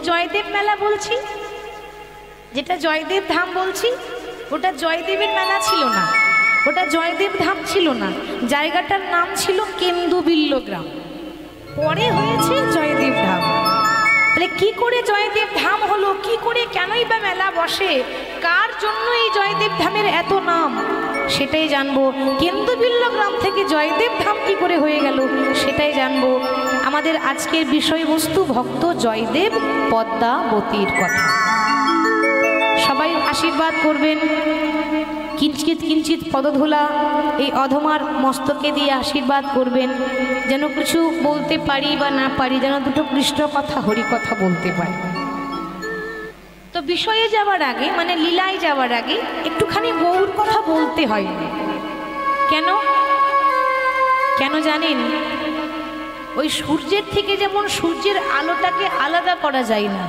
জয়দেব মেলা বলছি, যেটা জয়দেব ধাম বলছি, ওটা জয়দেবের মেলা ছিল না, ওটা জয়দেব ধাম ছিল না, জায়গাটার নাম ছিল কেন্দুবিল্ল গ্রাম, পরে হয়েছে জয়দেব ধাম। তাহলে কি করে জয়দেব ধাম হলো, কি করে, কেনই বা মেলা বসে, কার জন্য এই জয়দেব ধামের এত নাম, সেটাই জানবো। কেন্দুবিল্ল গ্রাম থেকে জয়দেব ধাম কি করে হয়ে গেল সেটাই জানবো। আমাদের আজকের বিষয়বস্তু ভক্ত জয়দেব পদ্মাবতীর কথা। সবাই আশীর্বাদ করবেন, কিঞ্চিত কিঞ্চিত পদধূলা এই অধমার মস্তকে দিয়ে আশীর্বাদ করবেন, যেন কিছু বলতে পারি বা না পারি, যেন দুটো কৃষ্ণ কথা হরি কথা বলতে পারি। তো বিষয়ে যাওয়ার আগে, মানে লীলায় যাওয়ার আগে একটুখানি গৌর কথা বলতে হয়। কেন কেন জানেন? ওই সূর্যের থেকে যেমন সূর্যের আলোটাকে আলাদা করা যায় না,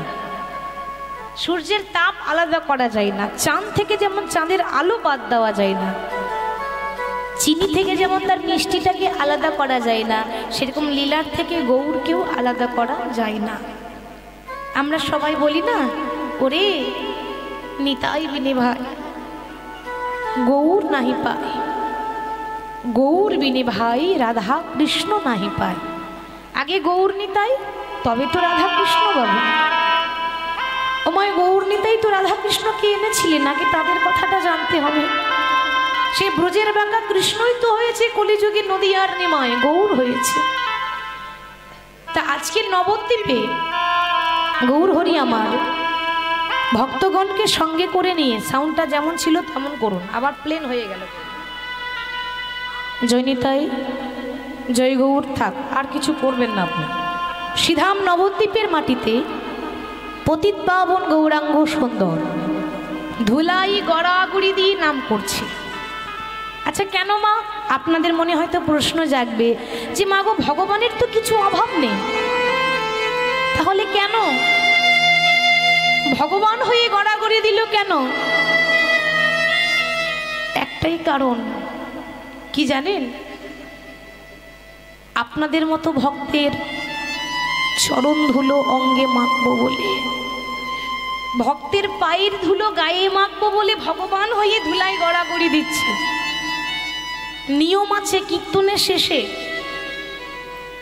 সূর্যের তাপ আলাদা করা যায় না, চাঁদ থেকে যেমন চাঁদের আলো বাদ দেওয়া যায় না, চিনি থেকে যেমন তার মিষ্টিটাকে আলাদা করা যায় না, সেরকম লীলার থেকে গৌরকেও আলাদা করা যায় না। আমরা সবাই বলি না, ওরে নিতাই বিনে ভাই গৌর নাহি পায়, গৌর বিনে ভাই রাধা কৃষ্ণ নাহি পায়। আগে গৌর নিতাই, তবে তো রাধা কৃষ্ণ বাবু। ওমায় গৌর নিতাই তো রাধা কৃষ্ণকে এনেছিলেন, আগে তাদের কথাটা জানতে হবে। সে ব্রজের বাঁকা কৃষ্ণই তো হয়েছে কলিযুগে নদীয়ার নিমায় গৌর হয়েছে। তা আজকে নবদ্বীপে গৌর হরি আমার ভক্তগণকে সঙ্গে করে নিয়ে, সাউন্ডটা যেমন ছিল তেমন করুন, আবার প্লেন হয়ে গেল। জয় নিতাই, জয় গৌর, থাক, আর কিছু করবেন না আপনি। সিধাম নবদ্বীপের মাটিতে পতিত পাবন গৌরাঙ্গ সুন্দর ধুলাই গড়াগড়ি দিয়ে নাম করছে। আচ্ছা কেন মা? আপনাদের মনে হয়তো প্রশ্ন জাগবে যে মা গো, ভগবানের তো কিছু অভাব নেই, তাহলে কেন ভগবান হয়ে গড়াগড়ি দিল কেন? একটাই কারণ, কি জানেন? আপনাদের মতো ভক্তের চরণ ধুলো অঙ্গে মাখবো বলে, ভক্তের পায়ের ধুলো গায়ে মাখবো বলে ভগবান হয়ে ধুলায় গড়াগড়ি দিচ্ছে। নিয়ম আছে, কীর্তনের শেষে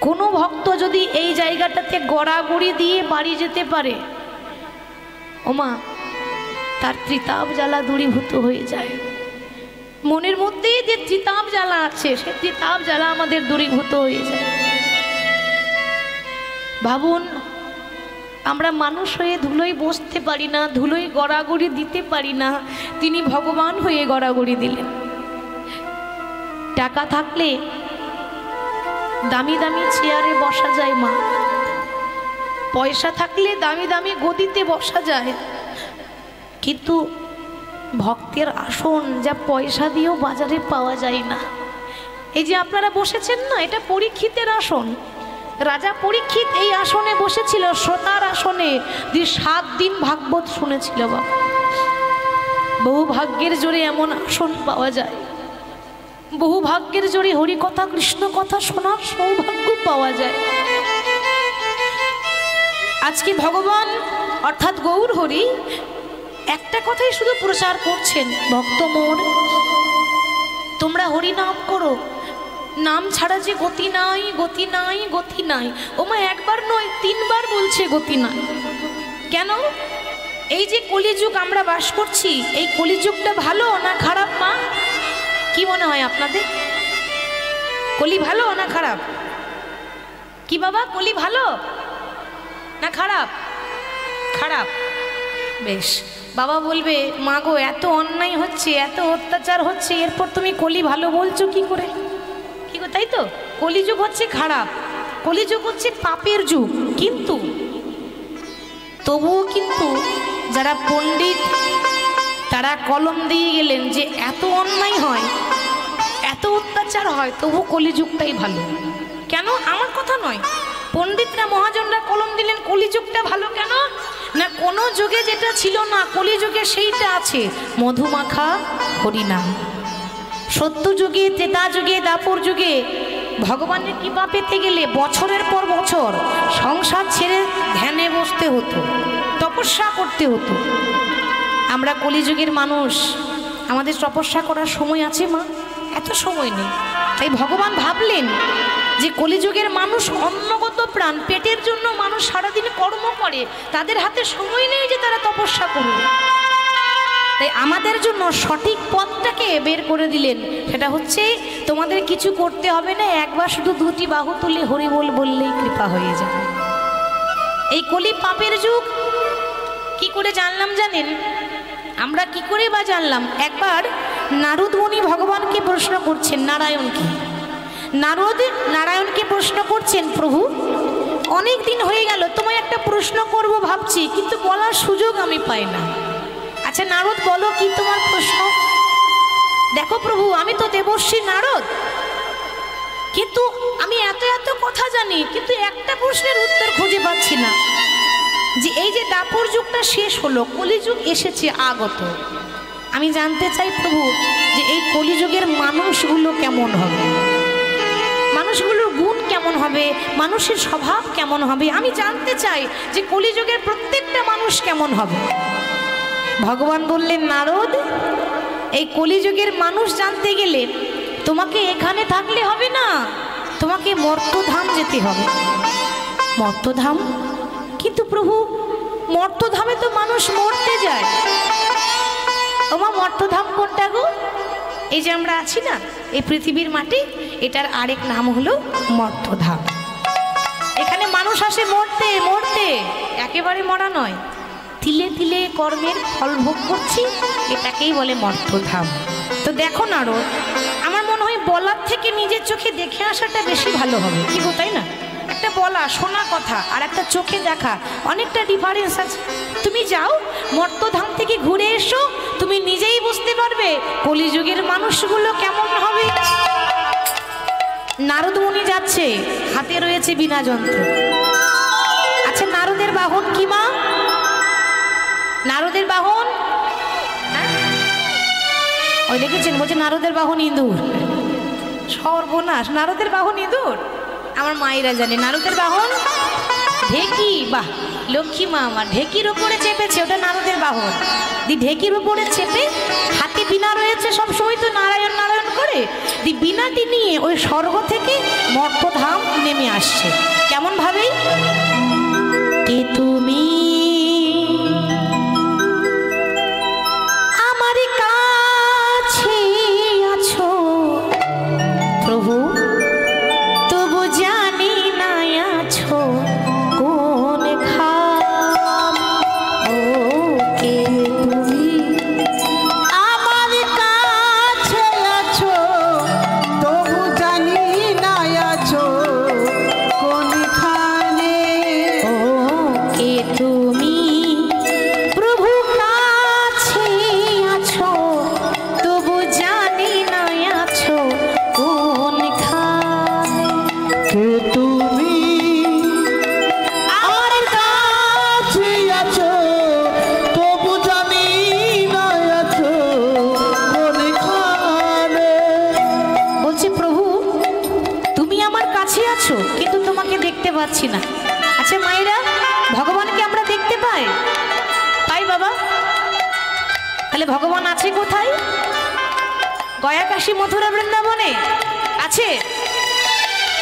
কোনো ভক্ত যদি এই জায়গাটাতে গড়াগড়ি দিয়ে বাড়ি যেতে পারে, ওমা তার ত্রিতাপ জ্বালা দূরীভূত হয়ে যায়। মনের মধ্যে যে ত্রিতাপ জ্বালা আছে, সে ত্রিতাপ জ্বালা আমাদের দূরীভূত হয়ে যায়। ভাবুন, আমরা মানুষ হয়ে ধুলোয় বসতে পারি না, ধুলোয় গড়াগড়ি দিতে পারি না, তিনি ভগবান হয়ে গড়াগড়ি দিলেন। টাকা থাকলে দামি দামি চেয়ারে বসা যায় মা, পয়সা থাকলে দামি দামি গদিতে বসা যায়, কিন্তু ভক্তের আসন যা পয়সা দিয়েও বাজারে পাওয়া যায় না। এই যে আপনারা বসেছেন না, এটা পরীক্ষিতের আসন। রাজা পরীক্ষিত এই আসনে বসেছিল, শ্রোতার আসনে, 7 দিন ভাগবত শুনেছিল। বাবা, বহু ভাগ্যের জোরে এমন আসন পাওয়া যায়, বহু ভাগ্যের জোরে হরিকথা কৃষ্ণ কথা শোনার সৌভাগ্য পাওয়া যায়। আজকে ভগবান অর্থাৎ গৌর হরি একটা কথাই শুধু প্রচার করছেন, ভক্ত মোর তোমরা হরি নাম করো, নাম ছাড়া যে গতি নাই, গতি নাই, গতি নাই। ওমা একবার নয় 3 বার বলছে গতি নাই। কেন? এই যে কলিযুগ আমরা বাস করছি, এই কলিযুগটা ভালো না খারাপ মা? কি মনে হয় আপনাদের? কলি ভালো না খারাপ? কি বাবা, কলি ভালো না খারাপ? খারাপ। বেশ, বাবা বলবে মা গো, এত অন্যায় হচ্ছে, এত অত্যাচার হচ্ছে, এরপর তুমি কলি ভালো বলছো কি করে? কি গো, তাই তো? কলিযুগ হচ্ছে খারাপ, কলিযুগ হচ্ছে পাপের যুগ। কিন্তু তবুও কিন্তু যারা পণ্ডিত তারা কলম দিয়ে গেলেন যে এত অন্যায় হয়, এত অত্যাচার হয়, তবু কলিযুগটাই ভালো। কেন? আমার কথা নয়, পণ্ডিতরা মহাজনরা কলম দিলেন কলিযুগটা ভালো। কেন না, কোনো যুগে যেটা ছিল না কলিযুগে সেইটা আছে, মধুমাখা হরিনাম। সত্য যুগে, ত্রেতা যুগে, দাপর যুগে ভগবানের কৃপা পেতে গেলে বছরের পর বছর সংসার ছেড়ে ধ্যানে বসতে হতো, তপস্যা করতে হতো। আমরা কলিযুগের মানুষ, আমাদের তপস্যা করার সময় আছে মা? এত সময় নেই। তাই ভগবান ভাবলেন যে কলিযুগের মানুষ অন্নগত প্রাণ, পেটের জন্য মানুষ সারাদিন কর্ম করে, তাদের হাতে সময় নেই যে তারা তপস্যা করবে। তাই আমাদের জন্য সঠিক পথটাকে বের করে দিলেন। সেটা হচ্ছে তোমাদের কিছু করতে হবে না, একবার শুধু দুটি বাহু তুলে হরি বল বললেই কৃপা হয়ে যাবে। এই কলি পাপের যুগ কি করে জানলাম জানেন? আমরা কি করে বা জানলাম? একবার নারদ মুনি ভগবানকে প্রশ্ন করছেন, নারায়ণকে। নারদ নারায়ণকে প্রশ্ন করছেন, প্রভু অনেক দিন হয়ে গেল, তোমায় একটা প্রশ্ন করব ভাবছি, কিন্তু বলার সুযোগ আমি পাই না। আচ্ছা নারদ বলো, কি তোমার প্রশ্ন? দেখো প্রভু, আমি তো দেবর্ষি নারদ, কিন্তু আমি এত এত কথা জানি, কিন্তু একটা প্রশ্নের উত্তর খুঁজে পাচ্ছি না। যে এই যে দাপর যুগটা শেষ হলো, কলিযুগ এসেছে আগত, আমি জানতে চাই প্রভু যে এই কলিযুগের মানুষগুলো কেমন হবে, মানুষগুলোর গুণ কেমন হবে, মানুষের স্বভাব কেমন হবে, আমি জানতে চাই যে কলিযুগের প্রত্যেকটা মানুষ কেমন হবে। ভগবান বললেন, নারদ এই কলিযুগের মানুষ জানতে গেলে তোমাকে এখানে থাকলে হবে না, তোমাকে মর্তধাম যেতে হবে। মর্তধাম? কিন্তু প্রভু মর্তধামে তো মানুষ মরতে যায়। ওমা মর্তধাম কোনটা গো? এই যে আমরা আছি না এই পৃথিবীর মাটি, এটার আরেক নাম হলো মর্তধাম। এখানে মানুষ আসে মরতে মরতে, একেবারে মরা নয়, তিলে তিলে কর্মের ফল ভোগ করছি, এটাকেই বলে মর্তধাম। তো দেখো নারদ, আমার মনে হয় বলার থেকে নিজের চোখে দেখে আসাটা বেশি ভালো হবে, কি গো তাই না? একটা বলা শোনা কথা আর একটা চোখে দেখা অনেকটা ডিফারেন্স আছে। তুমি যাও মর্তধাম থেকে ঘুরে এসো, তুমি নিজেই বুঝতে পারবে কলিযুগের মানুষগুলো কেমন হবে। নারদ মুনি যাচ্ছে, হাতে রয়েছে বীণা যন্ত্র। আচ্ছা নারদের বাহন কি মা? নারদের বাহন ওই দেখেছেন, বলছে নারদের বাহন ইঁদুর। সর্বনাশ, নারদের বাহন ইঁদুর? আমার মায়েরা জানে নারদের বাহন ঢেকি। বাহ, লক্ষ্মী মা আমার ঢেকির উপরে চেপেছে, ওটা নারদের বাহন। দি ঢেকির উপরে চেপে হাতে বীণা রয়েছে, সব সময় তো নারায়ণ নারায়ণ করে, দি বীণাটি নিয়ে ওই স্বর্গ থেকে মর্তধাম নেমে আসছে। কেমন ভাবে? কে তুমি আমার কাছে আছো প্রভু, তবু জানি না আছো কোন খাম। ও কে তুমি আমার কাছে আছো, তবু জানি না আছো কোনখানে। ও কে তুমি প্রভু কাছে আছো, তবু জানি না আছো কোন খানে। কে তুমি আমার কাছে আছো, তবু জানি না আছো কোনখানে। বলছি প্রভু তুমি আমার কাছে আছো, কিন্তু তোমাকে দেখতে পাচ্ছি না। আচ্ছা মায়েরা, ভগবানকে আমরা দেখতে পাই? পাই বাবা? তাহলে ভগবান আছে কোথায়? গয়া কাশী মথুরা বৃন্দাবনে আছে?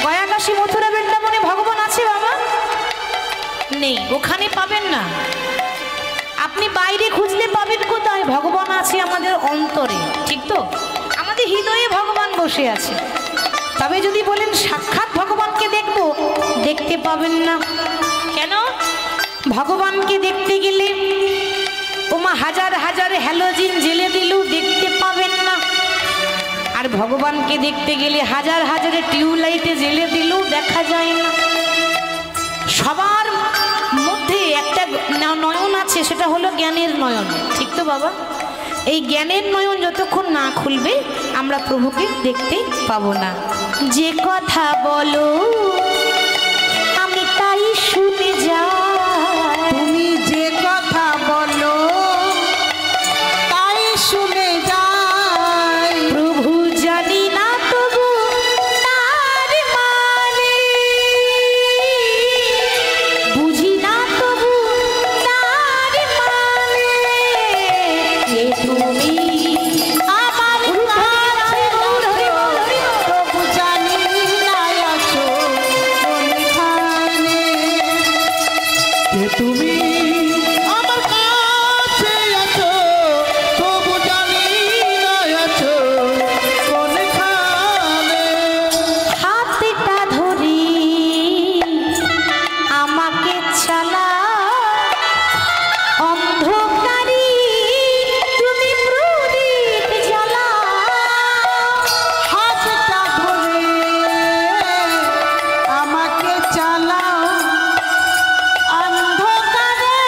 গয়া কাশী মথুরা বৃন্দাবনে ভগবান আছে বাবা? নেই, ওখানে পাবেন না। আপনি বাইরে খুঁজলে পাবেন কোথায়? ভগবান আছে আমাদের অন্তরে, ঠিক তো? আমাদের হৃদয়ে ভগবান বসে আছে। তবে যদি বলেন সাক্ষাৎ ভগবানকে দেখব, দেখতে পাবেন না। কেন? ভগবানকে দেখতে গেলে ওমা হাজার হাজার হ্যালোজিন জেলে দিলেও দেখতে পাবেন না। আর ভগবানকে দেখতে গেলে হাজার হাজার টিউবলাইটে জেলে দিলেও দেখা যায় না। সবার মধ্যে একটা নয়ন আছে, সেটা হলো জ্ঞানের নয়ন, ঠিক তো বাবা? এই জ্ঞানের নয়ন যতক্ষণ না খুলবে আমরা প্রভুকে দেখতে পাবো না। যে কথা বলো আমি তাই শুনে যাই, তুমি যে কথা বলো তাই শুনে যাই। প্রভু জানি না তবু তার তুমি আমার কাছে আছো তবু জানি না আছো কোনখানে। হাতটা ধরি আমাকে চালা অন্ধকারি তুমি প্রদীপ জ্বালা। হাতটা ধরে আমাকে চালাও অন্ধকারে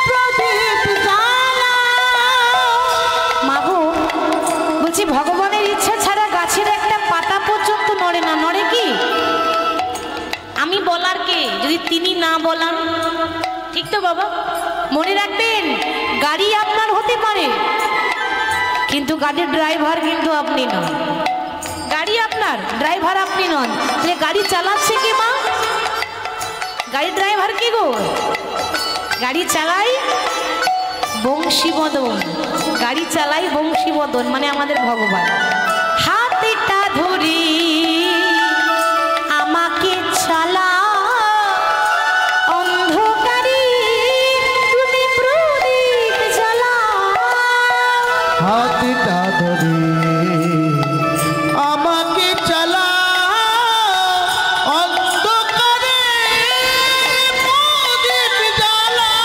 প্রদীপ জ্বালাও। মাগো বলছি ভগবানের ইচ্ছা ছাড়া গাছের একটা পাতা পর্যন্ত নড়ে না, নড়ে কি? আমি বলার কে যদি তিনি না বলান? ঠিক তো বাবা? মনে রাখবেন গাড়ি আপনার হতে পারে কিন্তু গাড়ির ড্রাইভার কিন্তু আপনি নন। গাড়ি আপনার, ড্রাইভার আপনি নন। তাহলে গাড়ি চালাচ্ছে কে মা? গাড়ির ড্রাইভার কে গো? গাড়ি চালাই বংশীবদন, গাড়ি চালাই বংশীবদন মানে আমাদের ভগবান। হাতটা ধরি আমাকে চালা অন্ধকারি তুমি প্রদীপ জ্বালা। হাতটা ধরে আমাকে চালাও অন্ধকারে প্রদীপ জ্বালাও।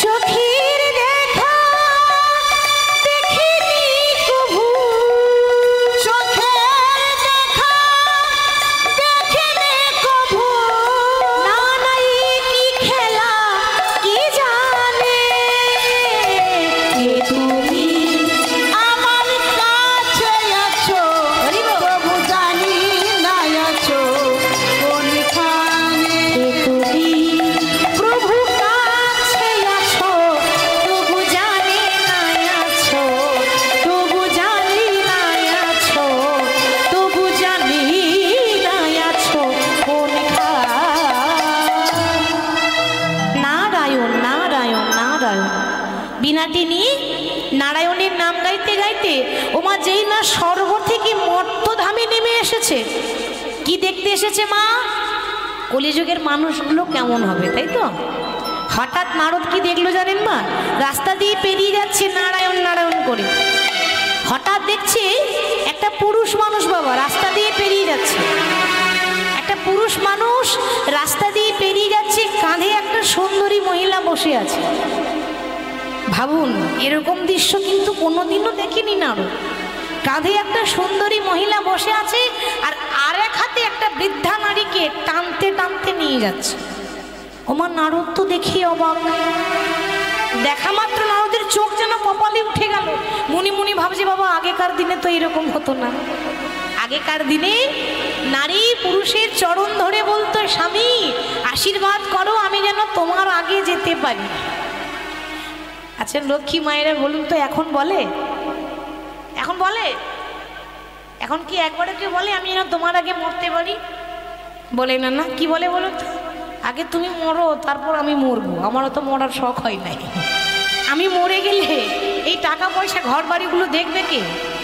চোখের দেখা দেখিনি কভু, চোখের দেখা দেখিনি কভু। না নাই কি খেলা কি জানে কে তুমি আমার কাছে আছো তবু জানি না আছো কোনখানে। কে তুমি প্রভু কাছে আছো তবু জানি না আছো, তবু জানি না আছো, তবু জানি না আছো নারায়ণ নারায়ণ নারায়ণ। বিনাটি নিয়ে নারায়ণের নাম গাইতে গাইতে ওমা যেই না স্বর্গ থেকে মর্তধামে নেমে এসেছে। কি দেখতে এসেছে মা? কলিযুগের মানুষগুলো কেমন হবে, তাই তো? হঠাৎ নারদ কি দেখলো জানেন মা? রাস্তা দিয়ে পেরিয়ে যাচ্ছে নারায়ণ নারায়ণ করে। হঠাৎ দেখছে একটা পুরুষ মানুষ বাবা রাস্তা দিয়ে পেরিয়ে যাচ্ছে। একটা পুরুষ মানুষ রাস্তা দিয়ে পেরিয়ে যাচ্ছে, কাঁধে একটা সুন্দরী মহিলা বসে আছে। ভাবুন এরকম দৃশ্য কিন্তু কোনোদিনও দেখিনি নারদ। কাঁধে একটা সুন্দরী মহিলা বসে আছে আর আরেক হাতে একটা বৃদ্ধা নারীকে টানতে টানতে নিয়ে যাচ্ছে। ওমা নারদ তো দেখি অবাক। দেখা মাত্র নারদের চোখ যেন কপালে উঠে গেল। মুনি মুনি ভাবছে বাবা আগেকার দিনে তো এরকম হতো না। আগেকার দিনে নারী পুরুষের চরণ ধরে বলতো স্বামী আশীর্বাদ করো আমি যেন তোমার আগে যেতে পারি। আচ্ছা লক্ষ্মী মায়েরা বলুন তো এখন বলে? এখন বলে? এখন কি একবারে কেউ বলে আমি যেন তোমার আগে মরতে পারি? বলে না না? কি বলে বলো তো? আগে তুমি মরো তারপর আমি মরবো। আমারও তো মরার শখ হয় নাই। আমি মরে গেলে এই টাকা পয়সা ঘর বাড়িগুলো দেখবে কে?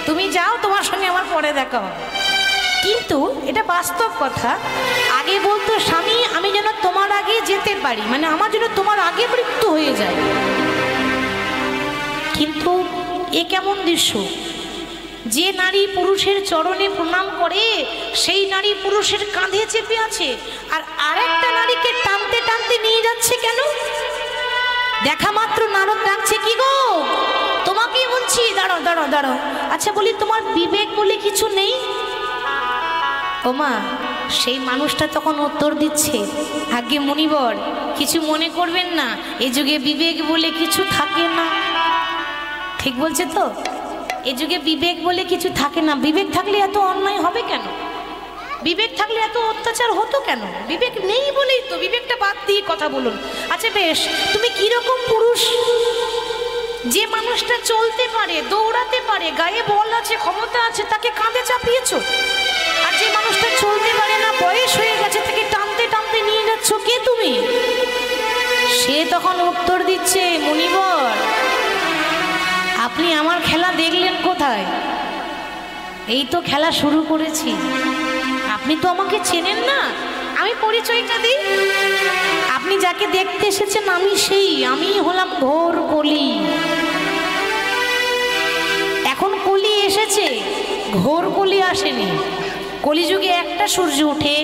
তুমি যাও, তোমার সঙ্গে আমার পরে দেখা হবে। কিন্তু এটা বাস্তব কথা। আগে বলতো স্বামী আমি যেন তোমার আগে যেতে পারি, মানে আমার যেন তোমার আগে মৃত্যু হয়ে যায়। কিন্তু এ কেমন দৃশ্য? যে নারী পুরুষের চরণে প্রণাম করে সেই নারী পুরুষের কাঁধে চেপে আছে আর আরেকটা নারীকে টানতে টানতে নিয়ে যাচ্ছে কেন? দেখা মাত্র নারদ ডাকছে কি গো তোমাকেই বলছি, দাঁড়াও দাঁড়াও দাঁড়াও। আচ্ছা বলি তোমার বিবেক বলে কিছু নেই? ওমা সেই মানুষটা তখন উত্তর দিচ্ছে আগে মুনিবর কিছু মনে করবেন না, এ যুগে বিবেক বলে কিছু থাকে না। ঠিক বলছে তো? এ যুগে বিবেক বলে কিছু থাকে না। বিবেক থাকলে এত অন্যায় হবে কেন? বিবেক থাকলে এত অত্যাচার হতো কেন? বিবেক নেই বলেই তো। বিবেকটা বাদ দিয়ে কথা বলুন। আচ্ছা বেশ, তুমি কিরকম পুরুষ? যে মানুষটা চলতে পারে, দৌড়াতে পারে, গায়ে বল আছে, ক্ষমতা আছে, তাকে কাঁধে চাপিয়েছো। আর যে মানুষটা চলতে পারে না, বয়স হয়ে গেছে, তাকে টানতে টানতে নিয়ে যাচ্ছ কে তুমি? সে তখন উত্তর দিচ্ছে মুনিবর আপনি আমার খেলা দেখলেন কোথায়? এই তো খেলা শুরু করেছি। আপনি তো আমাকে চেনেন না। আমি আমি পরিচয়টা দিই। আপনি যাকে দেখতে এসেছেন আমি হলাম ঘোর কলি। এখন কলি এসেছে, ঘোর কলি আসেনি। কলিযুগে একটা সূর্য ওঠে,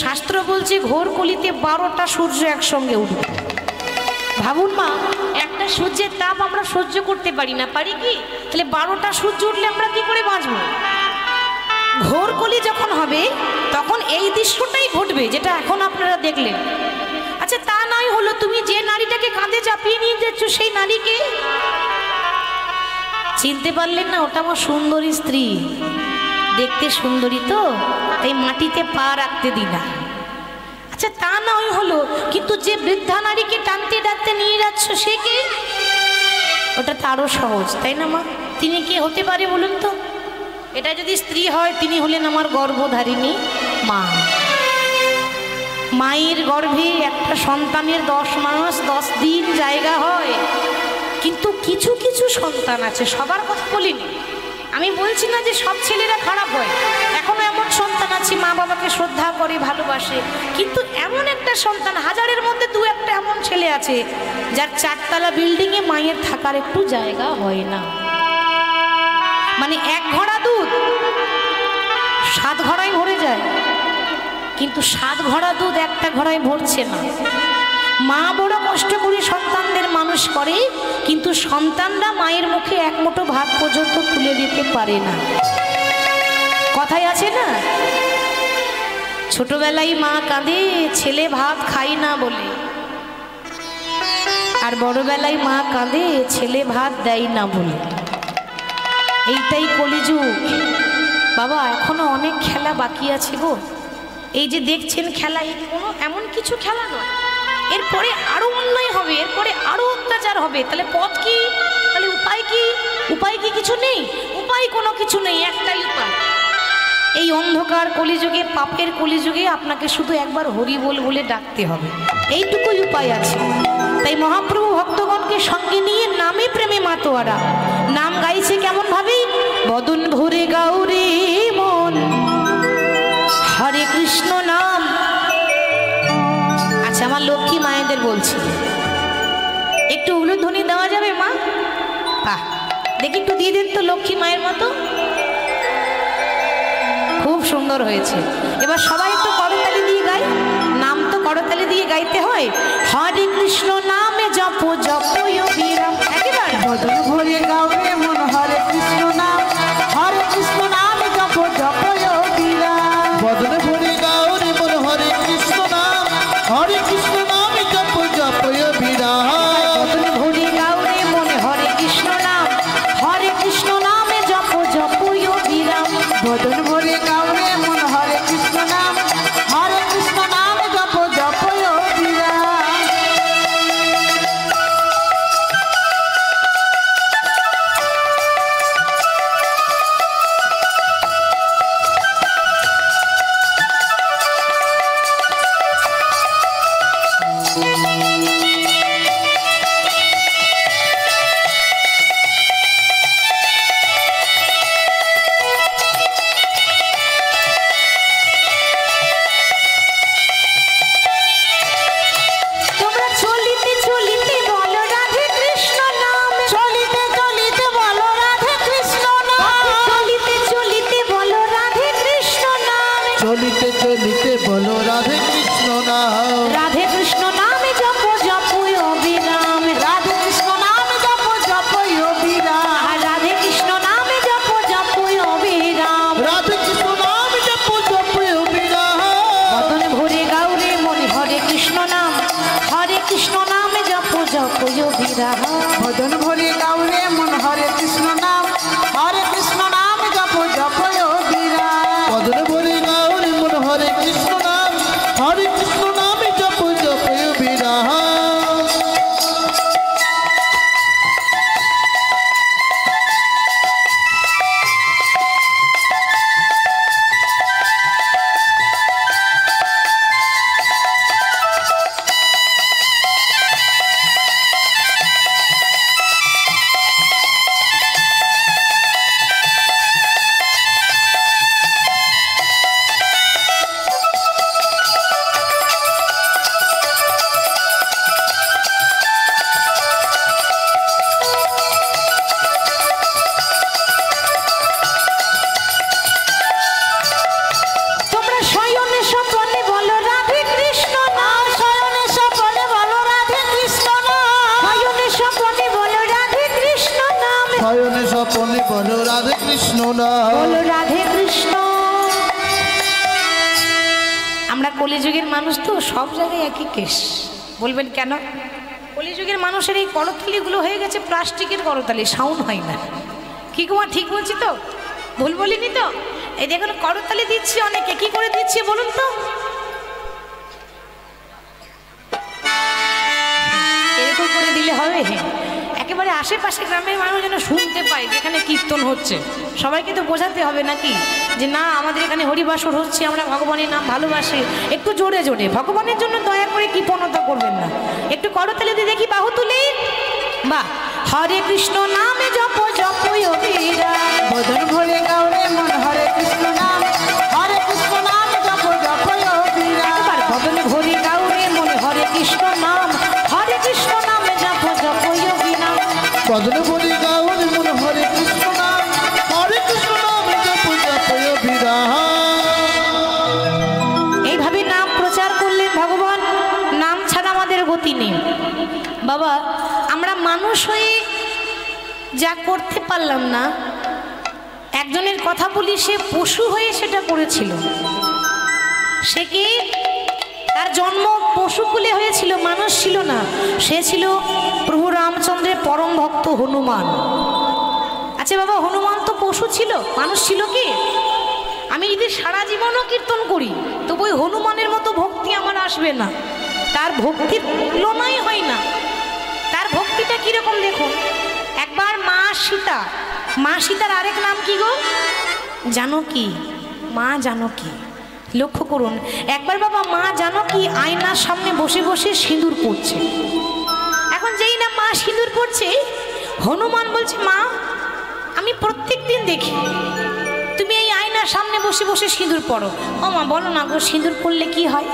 শাস্ত্র বলছে ঘোর কলিতে 12টা সূর্য একসঙ্গে উঠবে। ভাবুন মা, একটা সূর্যের তাপ আমরা সহ্য করতে পারি না, পারি কি? তাহলে 12টা সূর্য উঠলে আমরা কি করে বাঁচবো? ঘোর কলি যখন হবে তখন এই দৃশ্যটাই ঘটবে যেটা এখন আপনারা দেখলেন। আচ্ছা, তা নয় হলো, তুমি যে নারীটাকে কাঁধে চাপিয়ে নিয়ে যাচ্ছ সেই নারীকে চিনতে পারলেন না? ওটা আমার সুন্দরী স্ত্রী, দেখতে সুন্দরী তো, তাই মাটিতে পা রাখতে দিই না। আচ্ছা, তা নয় হলো, কিন্তু যে বৃদ্ধা নারীকে টানতে টানতে নিয়ে যাচ্ছ সে কে? ওটা তো আরো সহজ, তাই না মা? তিনি কে হতে পারে বলুন তো? এটা যদি স্ত্রী হয়, তিনি হলেন আমার গর্ভধারিণী মা। মায়ের গর্ভে একটা সন্তানের 10 মাস 10 দিন জায়গা হয়, কিন্তু কিছু কিছু সন্তান আছে, সবার কথা বলিনি, আমি বলছি না যে সব ছেলেরা খারাপ হয়, এখনো এমন সন্তান আছে মা বাবাকে শ্রদ্ধা করে ভালোবাসে, কিন্তু এমন একটা সন্তান, হাজারের মধ্যে 2-1টা এমন ছেলে আছে যার 4তলা বিল্ডিংয়ে মায়ের থাকার একটু জায়গা হয় না। মানে 1 ঘড়া দুধ 7 ঘড়ায় ভরে যায়, কিন্তু 7 ঘড়া দুধ একটা ঘড়ায় ভরছে না। মা বড় কষ্ট করে সন্তানদের মানুষ করে, কিন্তু সন্তানরা মায়ের মুখে 1 মুঠো ভাত পর্যন্ত তুলে দিতে পারে না। কথায় আছে না, ছোটবেলায় মা কাঁদে ছেলে ভাত খাই না বলে, আর বড়বেলায় মা কাঁদে ছেলে ভাত দেয় না বলে। এইটাই কলিযুগ বাবা। এখনো অনেক খেলা বাকি আছে গো। এই যে দেখছেন খেলা, এই কোনো এমন কিছু খেলা নয়, এরপরে আরো অন্যায় হবে, এরপরে আরো অত্যাচার হবে। তাহলে পথ কি? তাহলে উপায় কি? উপায় কি কিছু নেই? উপায় কোনো কিছু নেই, একটাই উপায়। এই অন্ধকার কলিযুগে, পাপের কলিযুগে আপনাকে শুধু একবার হরি বল বলে ডাকতে হবে, এইটুকুই উপায় আছে। তাই মহাপ্রভু ভক্তগণকে সঙ্গে নিয়ে নামে প্রেমে মাতোয়ারা। নাম গাইছে কেমন ভাবে? বদন ভরে গাউরে মন হরে কৃষ্ণ নাম। আচ্ছা, আমার লক্ষ্মী মায়েদের বলছি, একটু উলুধ্বনি দেওয়া যাবে মা? বাহ, দেখি একটু দিয়ে দেন তো লক্ষ্মী মায়ের মতো। খুব সুন্দর হয়েছে। এবার সবাই একটু করতালি দিয়ে গাই। নাম তো করতালি দিয়ে গাইতে হয়। হরে কৃষ্ণ নামে জপ জপ অবিরাম। একেবারে বদন ভরে গাওরে মন হরে কৃষ্ণ নাম, হরে কৃষ্ণ নামে জপ জপ অবিরাম। বদন ভরে গাওরে মন হরে কৃষ্ণ নাম, হরে কৃষ্ণ নামে জপ জপ অবিরাম। বদন ভরে গাউরে মনে হরে কৃষ্ণ নাম, হরে কৃষ্ণ নামে জপ জপ অবিরাম। বদন ভরে গাওরে মন হরে কৃষ্ণ নাম, হরে কৃষ্ণ নামে জপ জপ অবিরাম। তোমরা চলিতে চলিতে বলো রাধে কৃষ্ণ নাম, চলিতে চলিতে বলো রাধে কৃষ্ণ নাম, চলিতে চলিতে বলো রাধে কৃষ্ণ নাম। চলিতে চলিতে বলো রাধে কৃষ্ণ নাম। রাধে কৃষ্ণ নামে জপ জপ অবিরাম। রাধে কৃষ্ণ নামে জপ জপ অবিরাম। আর রাধে কৃষ্ণ নামে জপ জপ অবিরাম। রাধে কৃষ্ণ নামে জপ জপ অবিরাম। বদন ভরে গাউরে মনে হরে কৃষ্ণ নাম, হরে কৃষ্ণ নামে জপ জপ অবিরাম। ভজন ভরে গাওরে মন হরে কৃষ্ণ নাম, হরে কৃষ্ণ নামে জপ জপ অবিরাম। ভজন ভরে গাওরে মন হরে কৃষ্ণ নাম, হরে কৃষ্ণ নামে জপ জপ অবিরাম। নাম। বলো রাধে কৃষ্ণ। আমরা কলিযুগের মানুষ তো, সব জায়গায় একই কেস। বলবেন কেন? কলিযুগের মানুষের এই করতালিগুলো হয়ে গেছে প্লাস্টিকের করতালি, সাউন্ড হয় না। কি গো মা, ঠিক বলছি তো? ভুল বলিনি তো? এই দেখুন করতালি দিচ্ছি অনেকে, কি করে দিচ্ছি বলুন তো? এরকম করে দিলে হবে? একেবারে আশেপাশে গ্রামের মানুষ যেন শুনতে পায় যেখানে কীর্তন হচ্ছে। সবাইকে তো বোঝাতে হবে নাকি যে না আমাদের এখানে হরিবাসর হচ্ছে, আমরা ভগবানের নাম ভালোবাসি। একটু জোরে জোরে, ভগবানের জন্য দয়া করে কৃপণতা করবেন না। একটু করতালি দিয়ে দেখি, বাহু তুলে। বাহ। হরে কৃষ্ণ নামে জপ জপ যোগীরা, বদন ভরে গাওরে মন হরে কৃষ্ণ নাম, হরে কৃষ্ণ নাম জপ জপ যোগীরা। একবার বদন ভরে গাওরে মন হরে কৃষ্ণ নাম, হরে কৃষ্ণ নামে জপ জপ যোগীরা। বদন ভরে গাওরে মন হরে কৃষ্ণ নাম, হরে কৃষ্ণ নাম জপ জপ যোগীরা। এইভাবে নাম প্রচার করলেন ভগবান। নাম ছাড়া আমাদের গতি নেই বাবা। আমরা মানুষ হয়ে যা করতে পারলাম না, একজনের কথা বলি, সে পশু হয়ে সেটা করেছিল। সে কি, তার জন্ম পশুকুলে হয়েছিল, মানুষ ছিল না। সে ছিল প্রভু রামচন্দ্রের পরম ভক্ত হনুমান। আচ্ছা বাবা, হনুমান তো পশু ছিল, মানুষ ছিল কি? আমি যদি সারা জীবনও কীর্তন করি তবু ওই হনুমানের মতো ভক্তি আমার আসবে না। তার ভক্তির তুলনাই হয় না। তার ভক্তিটা কিরকম দেখুন। একবার মা সীতা, মা সীতার আরেক নাম কি গো? জানকী, মা জানকী। লক্ষ্য করুন, একবার বাবা মা জানকী আয়নার সামনে বসে বসে সিঁদুর পড়ছে। এখন যেই না মা সিঁদুর পড়ছে, হনুমান বলছে মা আমি প্রত্যেক দিন দেখি তুমি এই আয়নার সামনে বসে বসে সিঁদুর পড়ো। ও মা বলো না গো, সিঁদুর পড়লে কি হয়?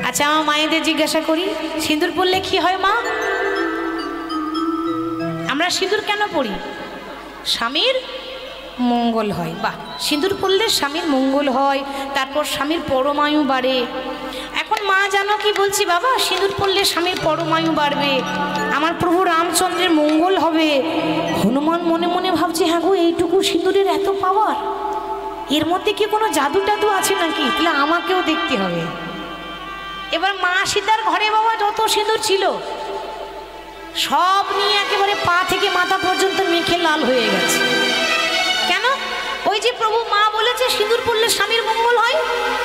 আচ্ছা আমার মায়েদের জিজ্ঞাসা করি, সিঁদুর পড়লে কি হয় মা? আমরা সিঁদুর কেন পড়ি? স্বামীর মঙ্গল হয়। বাহ, সিঁদুর পড়লে স্বামীর মঙ্গল হয়, তারপর স্বামীর পরমায়ু বাড়ে। এখন মা জানো কি বলছি বাবা, সিঁদুর পড়লে স্বামীর পরমায়ু বাড়বে, আমার প্রভু রামচন্দ্রের মঙ্গল হবে। হনুমান মনে মনে ভাবছে হ্যাঁ গো, এইটুকু সিঁদুরের এত পাওয়ার, এর মধ্যে কি কোনো জাদু টাদু আছে নাকি? তাহলে আমাকেও দেখতে হবে। এবার মা সীতার ঘরে বাবা যত সিঁদুর ছিল সব নিয়ে একেবারে পা থেকে মাথা পর্যন্ত মেখে লাল হয়ে গেছে। কেন? ওই যে প্রভু মা বলেছে সিঁদুর পড়লে স্বামীর মঙ্গল হয়,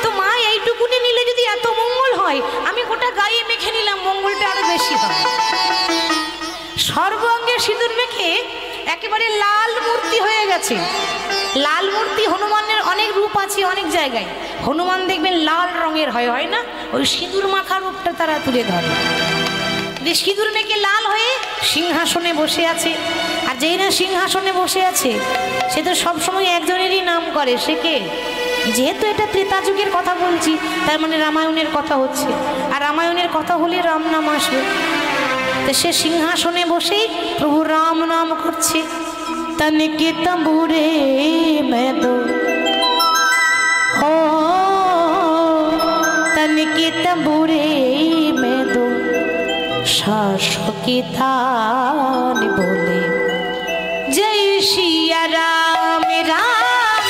তো মা এইটুকুনি নিলে যদি এত মঙ্গল হয়, আমি গোটা গায়ে মেখে নিলাম, মঙ্গলটা আরো বেশি হয়। সর্বাঙ্গে সিঁদুর মেখে একেবারে লাল মূর্তি হয়ে গেছে। লাল মূর্তি হনুমানের অনেক রূপ আছে অনেক জায়গায়। হনুমান দেখবেন লাল রঙের হয়, হয় না? ওই সিঁদুর মাখা রূপটা তারা তুলে ধরে। যে সিঁদুর মেখে লাল হয়ে সিংহাসনে বসে আছে। আর যেই না সিংহাসনে বসে আছে, সে তো সবসময় একজনেরই নাম করে। সে কে? যেহেতু এটা ত্রেতা যুগের কথা বলছি, তার মানে রামায়ণের কথা হচ্ছে। আর রামায়ণের কথা হলে রাম নাম আসবে। তো সে সিংহাসনে বসেই প্রভু রাম নাম করছে। তনকে তম্বুরে मैं दो हो, तनके तंबूरे में दो शासकी थान बोले जय सिया राम राम,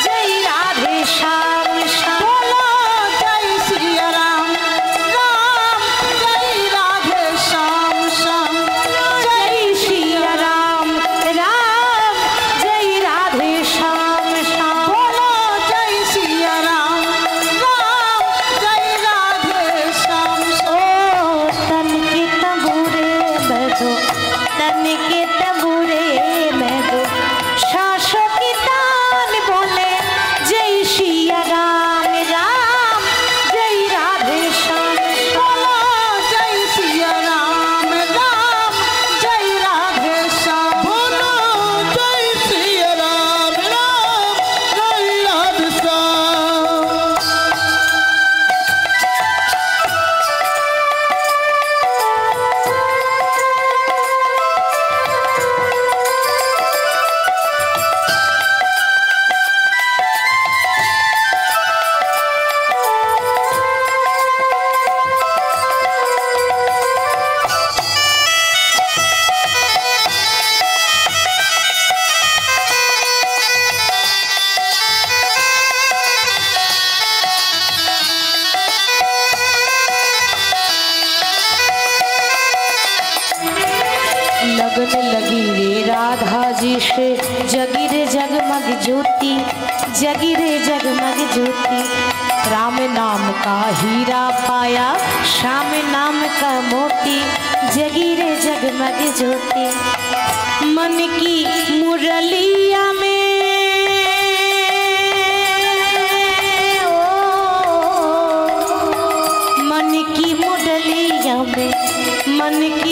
जय राधे श्याम श्याम। बोलो जय सिया राम राम, जय राधे श्याम श्याम। जय सिया राम राम, जय राधे श्याम श्याम। बोलो जय सिया राम राम, जय राधे श्याम श्याम। ओ तन के तंबूरे में दो, तन के तंबूरे में दो शास लगन लगी रे राधा जी से, जगी रे जगमग ज्योति, जगी रे जगमग ज्योति। राम नाम का हीरा पाया, श्याम नाम का मोती, जगी रे जगमग ज्योति। मन की मुरलिया में मन की